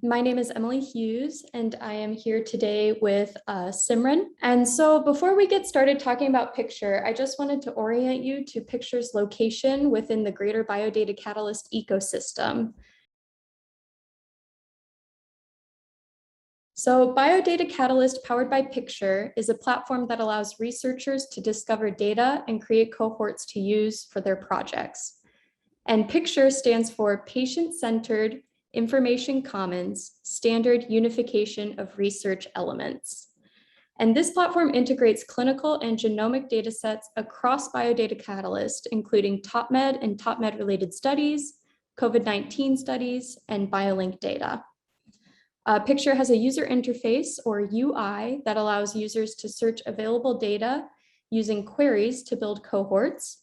My name is Emily Hughes, and I am here today with Simran. And so before we get started talking about PIC-SURE, I just wanted to orient you to PIC-SURE's location within the greater BioData Catalyst ecosystem. So BioData Catalyst, powered by PIC-SURE, is a platform that allows researchers to discover data and create cohorts to use for their projects. And PIC-SURE stands for Patient-Centered Information Commons Standard Unification of Research Elements. And this platform integrates clinical and genomic data sets across BioData Catalyst, including TopMed and TopMed related studies, COVID-19 studies, and BioLink data. PIC-SURE has a user interface, or UI, that allows users to search available data using queries to build cohorts.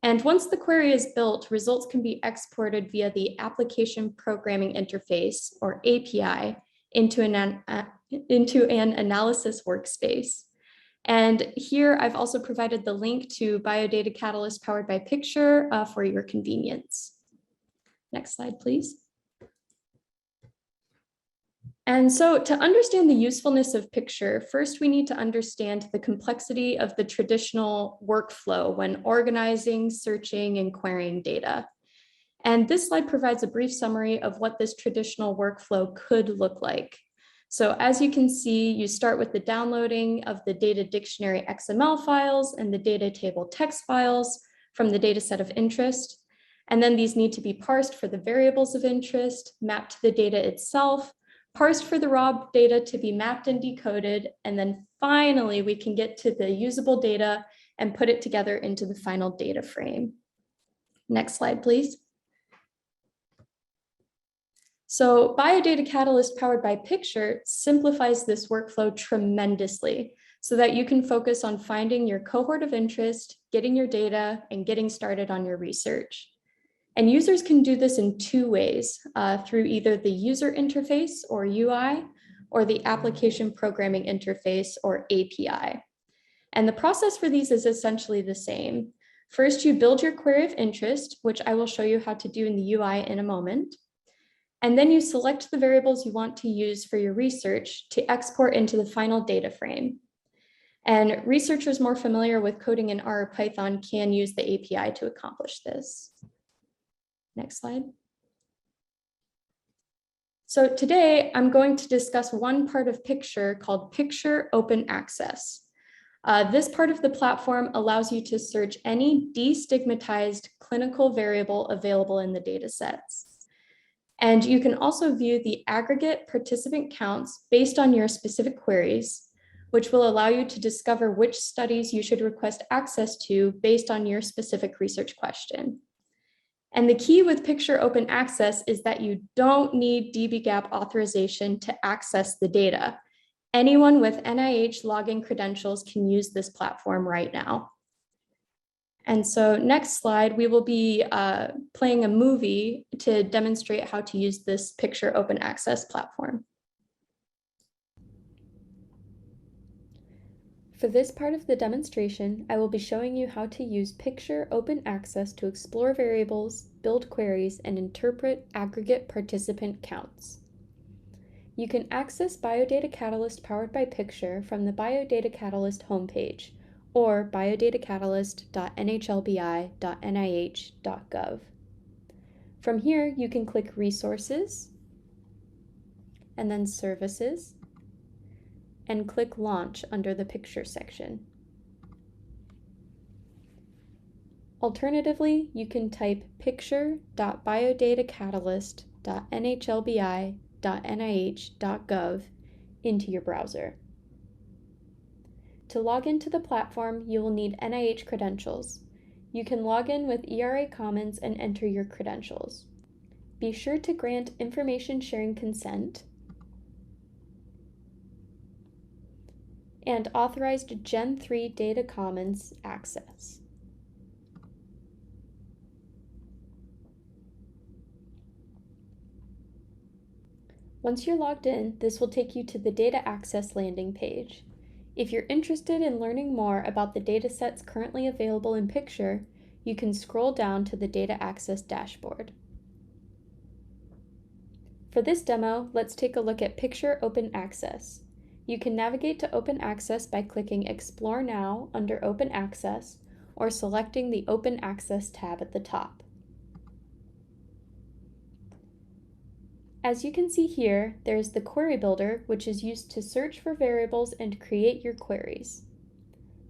And once the query is built, results can be exported via the Application Programming Interface, or API, into an analysis workspace. And here I've also provided the link to BioData Catalyst powered by PIC-SURE for your convenience. Next slide, please. And so to understand the usefulness of PIC-SURE, first we need to understand the complexity of the traditional workflow when organizing, searching, and querying data. And this slide provides a brief summary of what this traditional workflow could look like. So as you can see, you start with the downloading of the data dictionary XML files and the data table text files from the data set of interest. And then these need to be parsed for the variables of interest, mapped to the data itself, parsed for the raw data to be mapped and decoded, and then finally we can get to the usable data and put it together into the final data frame. Next slide, please. So BioData Catalyst powered by PIC-SURE simplifies this workflow tremendously so that you can focus on finding your cohort of interest, getting your data, and getting started on your research. And users can do this in two ways, through either the user interface, or UI, or the application programming interface, or API. And the process for these is essentially the same. First, you build your query of interest, which I will show you how to do in the UI in a moment. And then you select the variables you want to use for your research to export into the final data frame. And researchers more familiar with coding in R or Python can use the API to accomplish this. Next slide. So today I'm going to discuss one part of PIC-SURE called PIC-SURE Open Access. This part of the platform allows you to search any destigmatized clinical variable available in the data sets. And you can also view the aggregate participant counts based on your specific queries, which will allow you to discover which studies you should request access to based on your specific research question. And the key with PIC-SURE Open Access is that you don't need dbGaP authorization to access the data. Anyone with NIH login credentials can use this platform right now. And so next slide, we will be playing a movie to demonstrate how to use this PIC-SURE Open Access platform. For this part of the demonstration, I will be showing you how to use PIC-SURE Open Access to explore variables, build queries, and interpret aggregate participant counts. You can access BioData Catalyst powered by PIC-SURE from the BioData Catalyst homepage, or biodatacatalyst.nhlbi.nih.gov. From here, you can click Resources, and then Services, and click Launch under the PIC-SURE section. Alternatively, you can type picture.biodatacatalyst.nhlbi.nih.gov into your browser. To log into the platform, you will need NIH credentials. You can log in with ERA Commons and enter your credentials. Be sure to grant information sharing consent and authorized Gen 3 Data Commons access. Once you're logged in, this will take you to the Data Access landing page. If you're interested in learning more about the datasets currently available in PIC-SURE, you can scroll down to the Data Access dashboard. For this demo, let's take a look at PIC-SURE Open Access. You can navigate to Open Access by clicking Explore Now under Open Access or selecting the Open Access tab at the top. As you can see here, there's the Query Builder, which is used to search for variables and create your queries.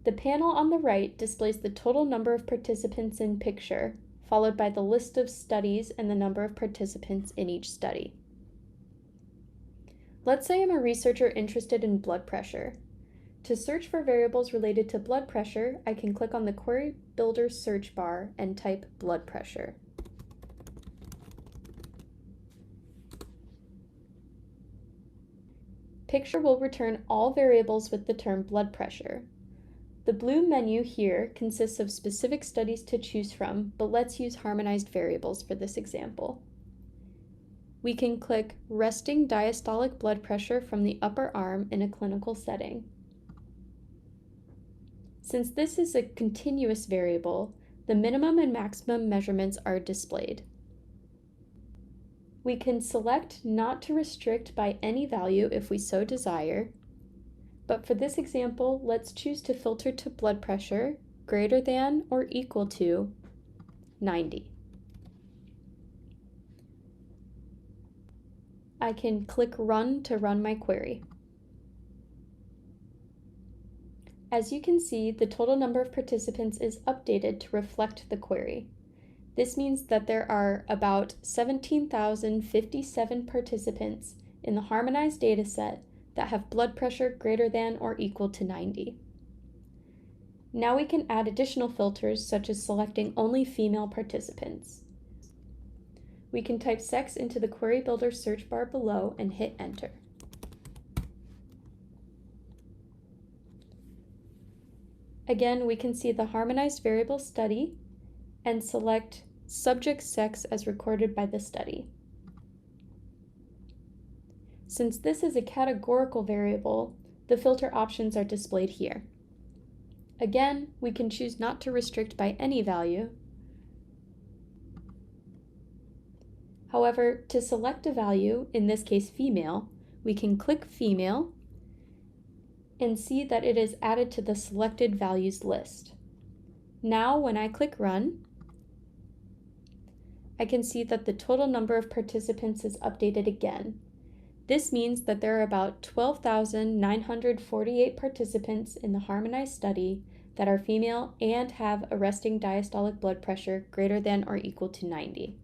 The panel on the right displays the total number of participants in PIC-SURE, followed by the list of studies and the number of participants in each study. Let's say I'm a researcher interested in blood pressure. To search for variables related to blood pressure, I can click on the Query Builder search bar and type blood pressure. PIC-SURE will return all variables with the term blood pressure. The blue menu here consists of specific studies to choose from, but let's use harmonized variables for this example. We can click resting diastolic blood pressure from the upper arm in a clinical setting. Since this is a continuous variable, the minimum and maximum measurements are displayed. We can select not to restrict by any value if we so desire, but for this example, let's choose to filter to blood pressure greater than or equal to 90. I can click Run to run my query. As you can see, the total number of participants is updated to reflect the query. This means that there are about 17,057 participants in the harmonized dataset that have blood pressure greater than or equal to 90. Now we can add additional filters such as selecting only female participants. We can type sex into the Query Builder search bar below and hit Enter. Again, we can see the harmonized variable study and select subject sex as recorded by the study. Since this is a categorical variable, the filter options are displayed here. Again, we can choose not to restrict by any value. However, to select a value, in this case female, we can click female and see that it is added to the selected values list. Now, when I click Run, I can see that the total number of participants is updated again. This means that there are about 12,948 participants in the harmonized study that are female and have a resting diastolic blood pressure greater than or equal to 90.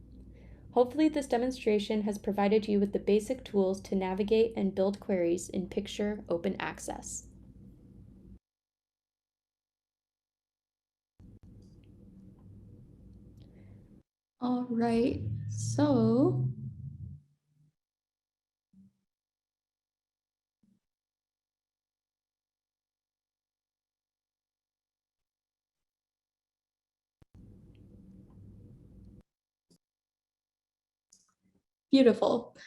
Hopefully this demonstration has provided you with the basic tools to navigate and build queries in PIC-SURE Open Access. All right, so beautiful.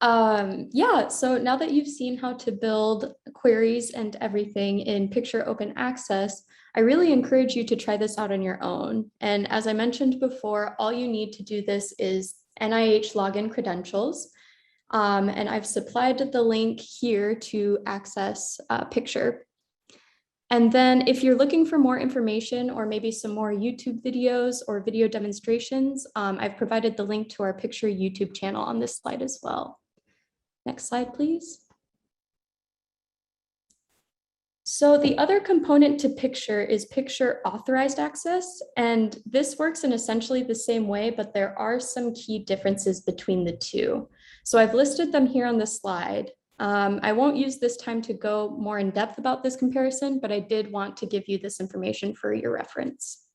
Yeah, so now that you've seen how to build queries and everything in PIC-SURE Open Access, I really encourage you to try this out on your own. And as I mentioned before, all you need to do this is NIH login credentials. And I've supplied the link here to access PIC-SURE. And then if you're looking for more information or maybe some more YouTube videos or video demonstrations, I've provided the link to our PIC-SURE YouTube channel on this slide as well. Next slide, please. So the other component to PIC-SURE is PIC-SURE authorized access, and this works in essentially the same way, but there are some key differences between the two. So I've listed them here on the slide. I won't use this time to go more in depth about this comparison, but I did want to give you this information for your reference.